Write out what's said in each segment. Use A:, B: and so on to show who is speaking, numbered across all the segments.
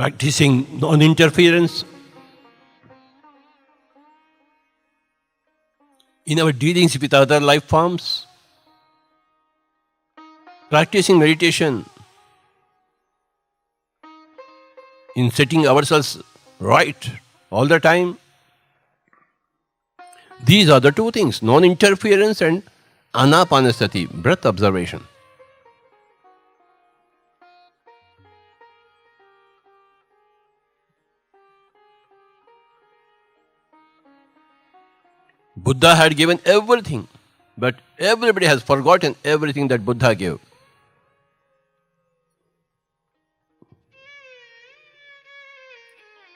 A: practicing non-interference in our dealings with other life forms, practicing meditation in setting ourselves right all the time. These are the two things, non-interference and anapanasati, breath observation. Buddha had given everything, but everybody has forgotten everything that Buddha gave.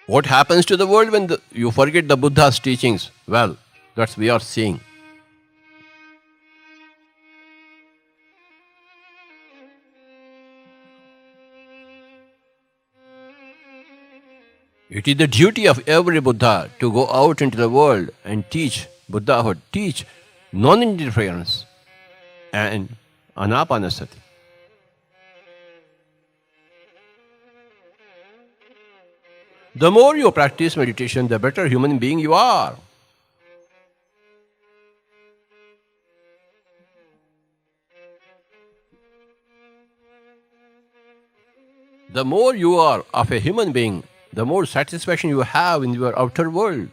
A: What happens to the world when you forget the Buddha's teachings? Well, that's we are seeing. It is the duty of every Buddha to go out into the world and teach Buddhahood, teach non-interference and anapanasati. The more you practice meditation, the better human being you are. The more you are of a human being, the more satisfaction you have in your outer world.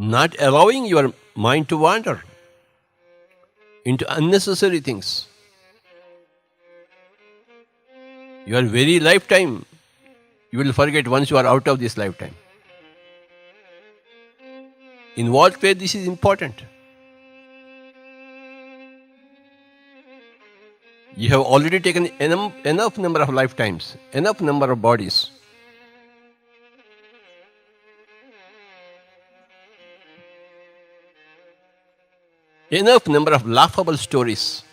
A: Not allowing your mind to wander into unnecessary things. Your very lifetime, you will forget once you are out of this lifetime. In what way this is important? You have already taken enough number of lifetimes, enough number of bodies. Enough number of laughable stories.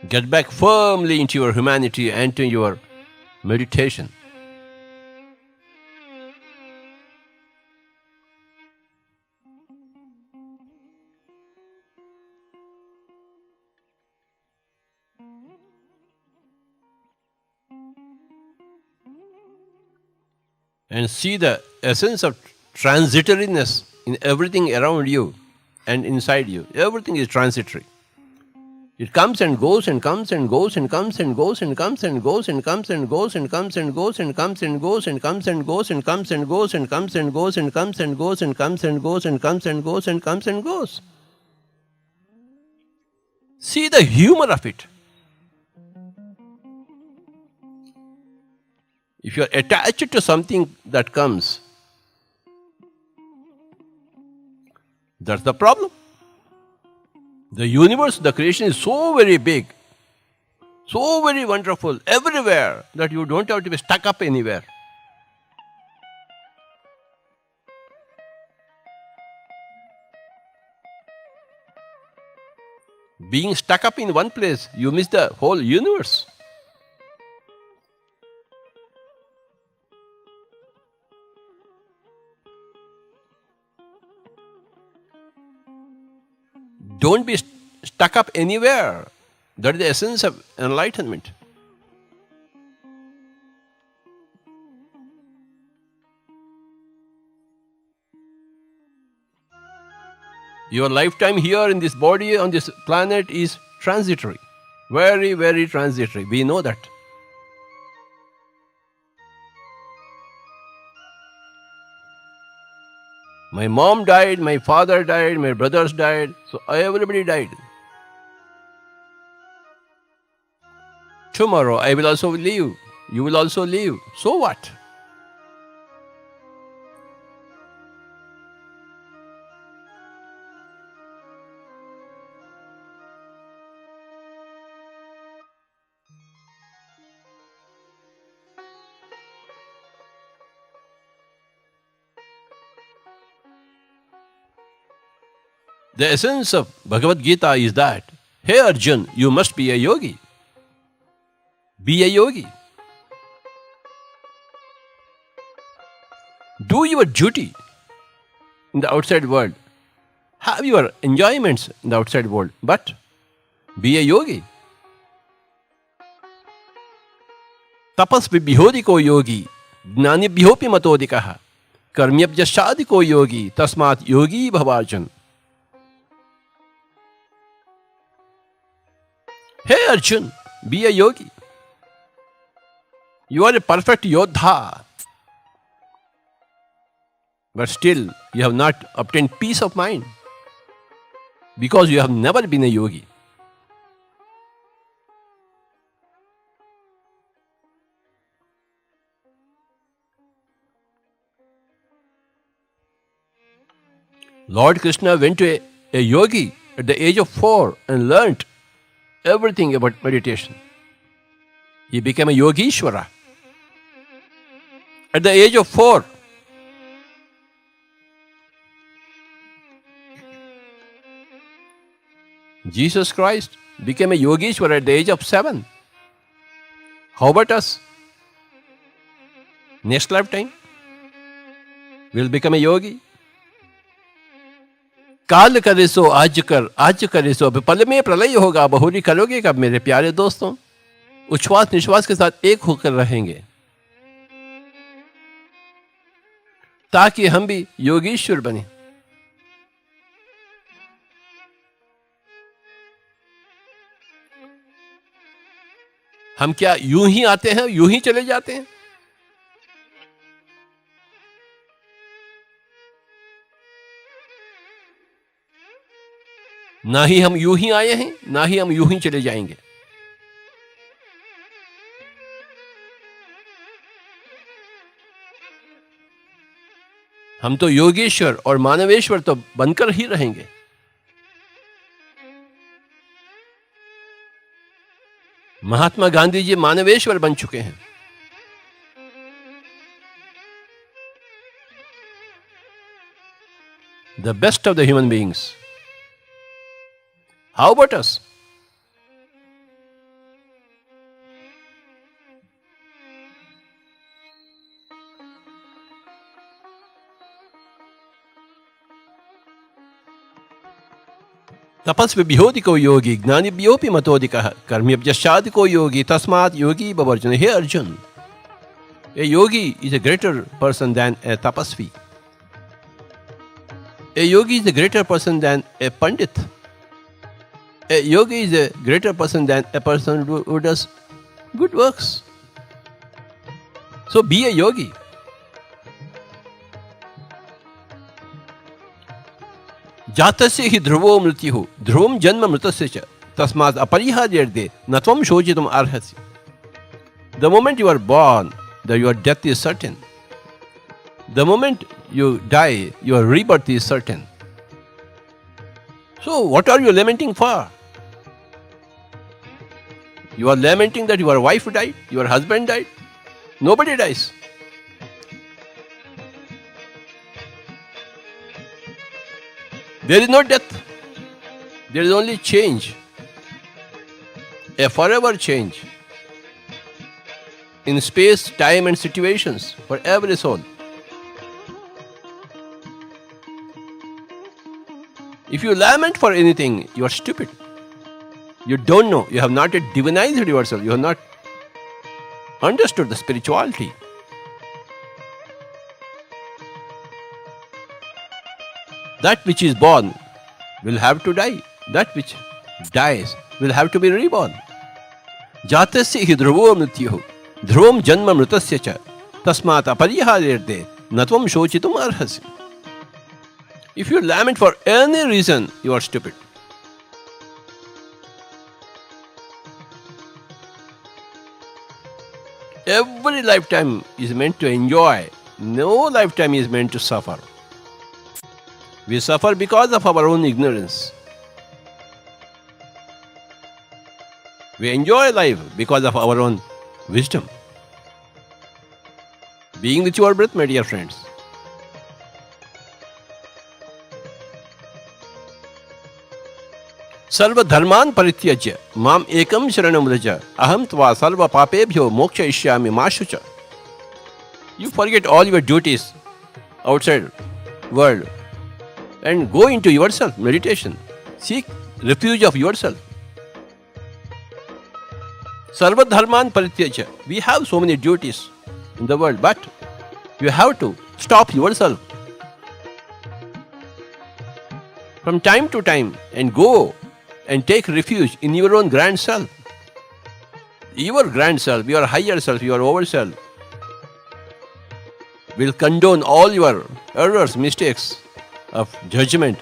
A: Get back firmly into your humanity and to your meditation. And see the essence of transitoriness in everything around you and inside you. Everything is transitory. It comes and goes and comes and goes and comes and goes and comes and goes and comes and goes and comes and goes and comes and goes and comes and goes and comes and goes and comes and goes and comes and goes and comes and goes and comes and goes and comes and goes. See the humor of it. If you are attached to something that comes, that's the problem. The universe, the creation is so very big, so very wonderful, everywhere, that you don't have to be stuck up anywhere. Being stuck up in one place, you miss the whole universe. Don't be stuck up anywhere. That is the essence of enlightenment. Your lifetime here in this body, on this planet, is transitory. Very, very transitory. We know that. My mom died, my father died, my brothers died, so everybody died. Tomorrow I will also leave, you will also leave. So what? The essence of Bhagavad Gita is that, hey Arjun, you must be a yogi. Be a yogi. Do your duty in the outside world. Have your enjoyments in the outside world, but be a yogi. तपस्विभ्योऽधिको योगी ज्ञानिभ्योऽपि मतोऽधिकः कर्म्यभ्यश्चाधिको योगी तस्मात् योगी भवार्जुन. Hey Arjun, be a yogi. You are a perfect yodha. But still, you have not obtained peace of mind because you have never been a yogi. Lord Krishna went to a yogi at the age of 4 and learnt everything about meditation. He became a Yogishwara at the age of 4. Jesus Christ became a Yogishwara at the age of 7. How about us? Next lifetime, we'll become a yogi. काल करे सो आज कर, आज करे सो पल में प्रलय होगा, बहुरी करोगे कब मेरे प्यारे दोस्तों. उच्छ्वास निश्वास के साथ एक होकर रहेंगे ताकि हम भी योगीश्वर बने. हम क्या यूं ही आते हैं, यूं ही चले जाते हैं? ना ही हम यूं ही आए हैं, ना ही हम यूं ही चले जाएंगे. हम तो योगेश्वर और मानवेश्वर तो बनकर ही रहेंगे. महात्मा गांधी जी मानवेश्वर बन चुके हैं. The best of the human beings. How about us? तपस्विभ्योऽधिको योगी ज्ञानिभ्योऽपि मतोऽधिकः कर्म्यभ्यश्चाधिको योगी तस्मात् योगी भवार्जुन. Hey Arjun, a yogi is a greater person than a tapasvi. A yogi is a greater person than a pandit. A yogi is a greater person than a person who does good works. So be a yogi. जातस्य हि ध्रुवो मृत्युः ध्रुवं जन्म मृतस्य च तस्मात् अपरिहार्यर्थे न त्वं शोचितुम् अर्हसि. The moment you are born, your death is certain. The moment you die, your rebirth is certain. So what are you lamenting for? You are lamenting that your wife died, your husband died. Nobody dies. There is no death. There is only change. A forever change. In space, time and situations for every soul. If you lament for anything, you are stupid. You don't know. You have not yet divinized yourself. You have not understood the spirituality. That which is born will have to die. That which dies will have to be reborn. Jatasya hi dhruvo mrityuh dhruvam janma mritasya cha tasmat apariharyarthe na tvam shochitum arhasi. If you lament for any reason, you are stupid. Every lifetime is meant to enjoy. No lifetime is meant to suffer. We suffer because of our own ignorance. We enjoy life because of our own wisdom. Being with your breath, my dear friends. सर्व धर्मान परित्यज्य माम एकम शरणम व्रज अहम त्वा सर्व पापेभ्यो मोक्षयिष्यामि मा शुच. You forget all your duties outside world and go into yourself, meditation. Seek refuge of yourself. Sarva dharman parityaja. We have so many duties in the world, but you have to stop yourself from time to time and go and take refuge in your own grand self. Your grand self, your higher self, your over self will condone all your errors, mistakes of judgment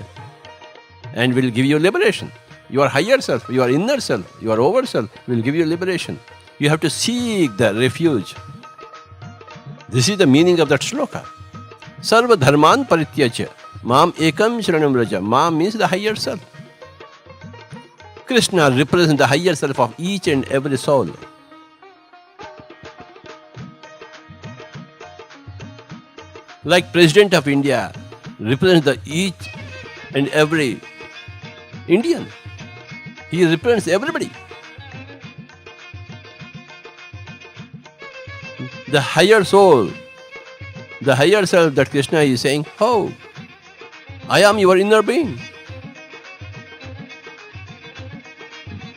A: and will give you liberation. Your higher self, your inner self, your over self will give you liberation. You have to seek the refuge. This is the meaning of that shloka. Sarva dharman parityaja mam ekam sharanam vraja. Mam means the higher self. Krishna represents the higher self of each and every soul. Like President of India represents the each and every Indian. He represents everybody. The higher soul, the higher self that Krishna is saying, oh, I am your inner being.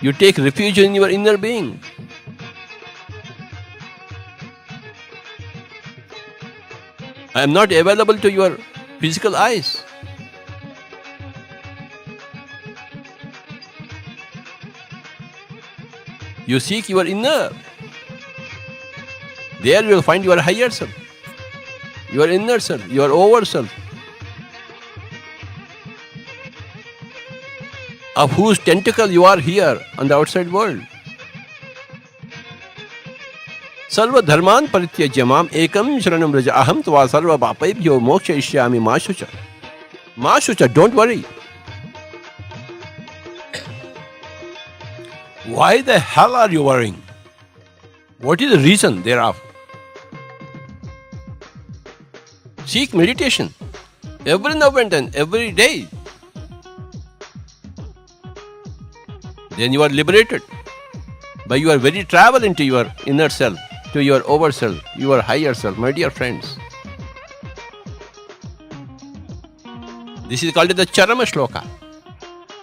A: You take refuge in your inner being. I am not available to your physical eyes. You seek your inner. There you will find your higher self, your inner self, your over self, of whose tentacle you are here on the outside world. Sarva dharman parityajya mam ekam sharanam vraja aham tva sarva papayabhyo mokshayishyami ma shucha. Ma shucha, don't worry. Why the hell are you worrying? What is the reason thereof? Seek meditation every now and then, every day. Then you are liberated by your very travel into your inner self, to your over self, your higher self, my dear friends. This is called the Charama Shloka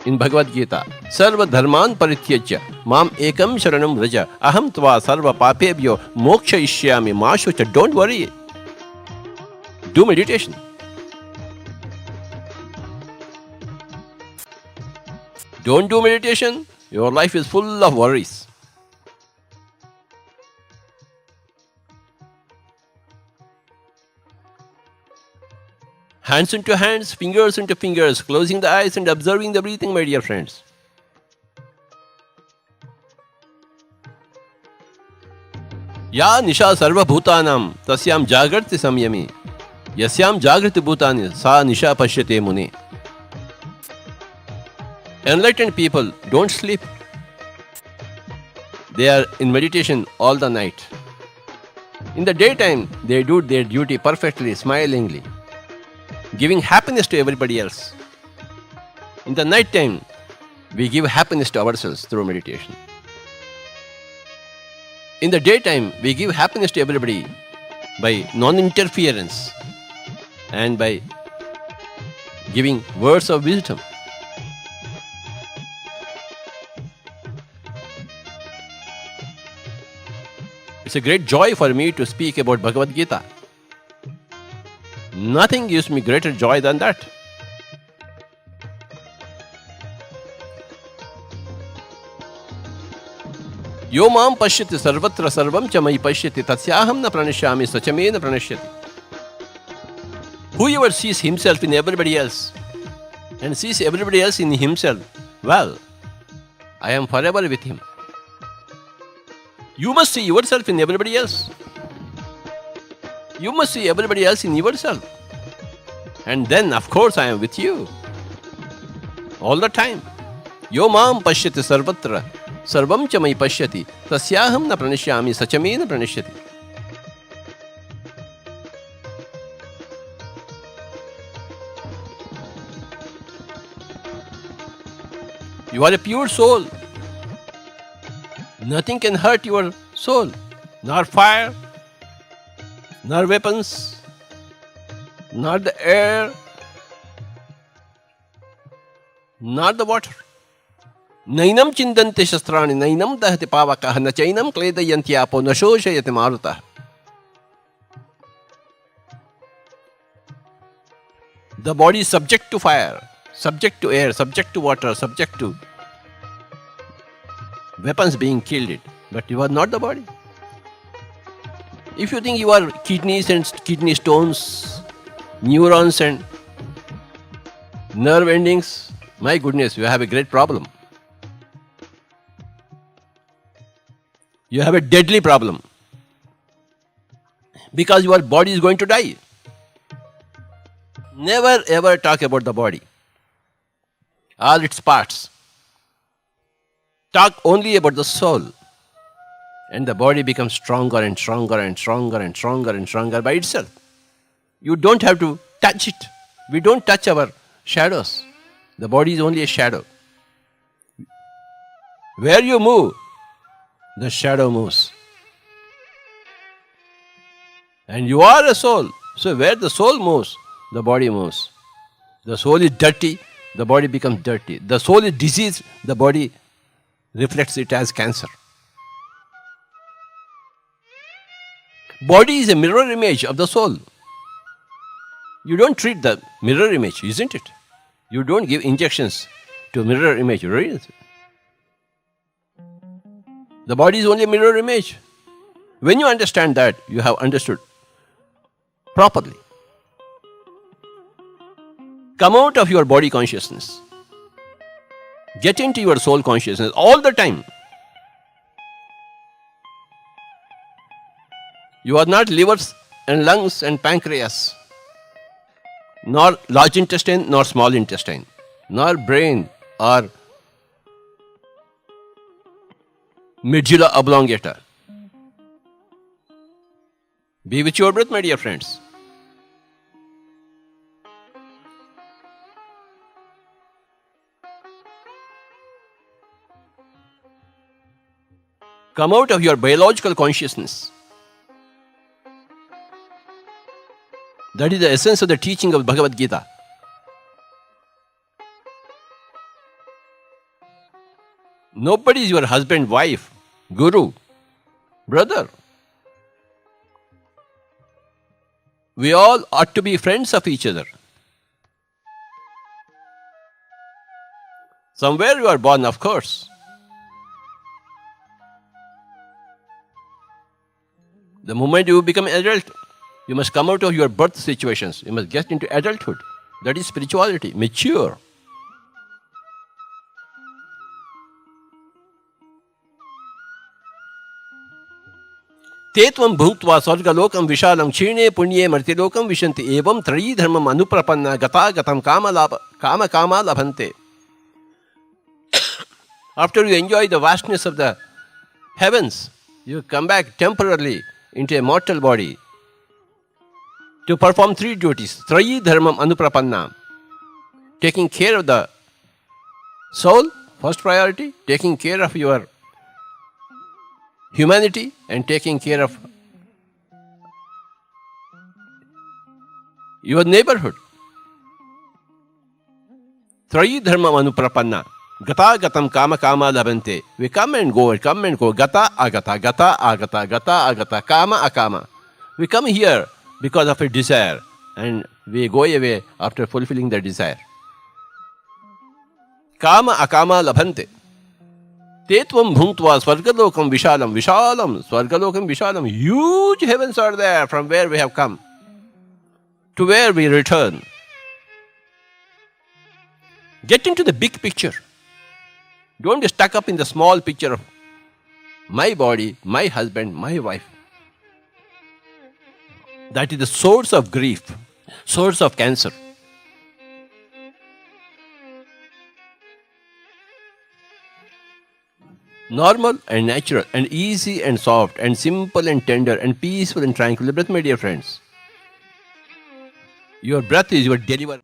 A: in Bhagavad Gita. Sarva dharman parityajya mam ekam sharanam vraja aham tva sarva papebhyo mokshayishyami ma shucha. Don't worry. Do meditation. Don't do meditation, your life is full of worries. Hands into hands, fingers into fingers, closing the eyes and observing the breathing, my dear friends. Ya nisha sarva bhutanam tasyam jagrati samyami yasyam jagrati bhutani sa nisha pashyate muni. Enlightened people don't sleep. They are in meditation all the night. In the daytime, they do their duty perfectly, smilingly, giving happiness to everybody else. In the night time, we give happiness to ourselves through meditation. In the daytime, we give happiness to everybody by non-interference and by giving words of wisdom. It's a great joy for me to speak about Bhagavad Gita. Nothing gives me greater joy than that. Yo mam pashyati sarvatra sarvam cha mai pashyati tasyaham na pranishyami sachame na pranishyati. Whoever sees himself in everybody else and sees everybody else in himself, well, I am forever with him. You must see yourself in everybody else. You must see everybody else in yourself. And then, of course, I am with you. All the time. Yo mam pashyati sarvatra sarvam cha mai pashyati tasyaham na pranishyami sachame na pranishyati. You are a pure soul. Nothing can hurt your soul, nor fire, nor weapons, not the air, not the water. Nainam chindante shastrani, nainam dahati pavakah, na chainam kledayanti apo, na shoshayati marutah. The body is subject to fire, subject to air, subject to water, subject to weapons being killed it. But you are not the body. If you think you are kidneys and kidney stones, neurons and nerve endings, my goodness, you have a great problem. You have a deadly problem. Because your body is going to die. Never ever talk about the body, all its parts. Talk only about the soul. And the body becomes stronger and stronger and stronger and stronger and stronger by itself. You don't have to touch it. We don't touch our shadows. The body is only a shadow. Where you move, the shadow moves. And you are a soul. So where the soul moves, the body moves. The soul is dirty, the body becomes dirty. The soul is diseased, the body reflects it as cancer. Body is a mirror image of the soul. You don't treat the mirror image, isn't it? You don't give injections to mirror image, right? The body is only a mirror image. When you understand that, you have understood properly. Come out of your body consciousness. Get into your soul consciousness all the time. You are not livers and lungs and pancreas, nor large intestine, nor small intestine, nor brain or medulla oblongata. Be with your breath, my dear friends. Come out of your biological consciousness. That is the essence of the teaching of Bhagavad Gita. Nobody is your husband, wife, guru, brother. We all ought to be friends of each other. Somewhere you are born, of course. The moment you become adult, you must come out of your birth situations. You must get into adulthood. That is spirituality, mature. Tetvam bhutva sargalokam vishalam chirne punye martilokam vishanti evam trayi dharmam anuprapanna gata gatam kama kama labhante. After you enjoy the vastness of the heavens, you come back temporarily into a mortal body to perform three duties. Trayi dharmam anuprapanna. Taking care of the soul, first priority. Taking care of your humanity and taking care of your neighborhood. Trayi dharmam anuprapanna. Gata gatam kama kama labhante. We come and go, gata agata, gata agata, gata agata, kama akama. We come here because of a desire and we go away after fulfilling the desire. Kama akama labhante. Tetvam bhuntva swargalokam vishalam, vishalam, swargalokam vishalam. Huge heavens are there from where we have come to where we return. Get into the big picture. Don't be stuck up in the small picture of my body, my husband, my wife. That is the source of grief, source of cancer. Normal and natural and easy and soft and simple and tender and peaceful and tranquil breath, my dear friends. Your breath is your deliverer.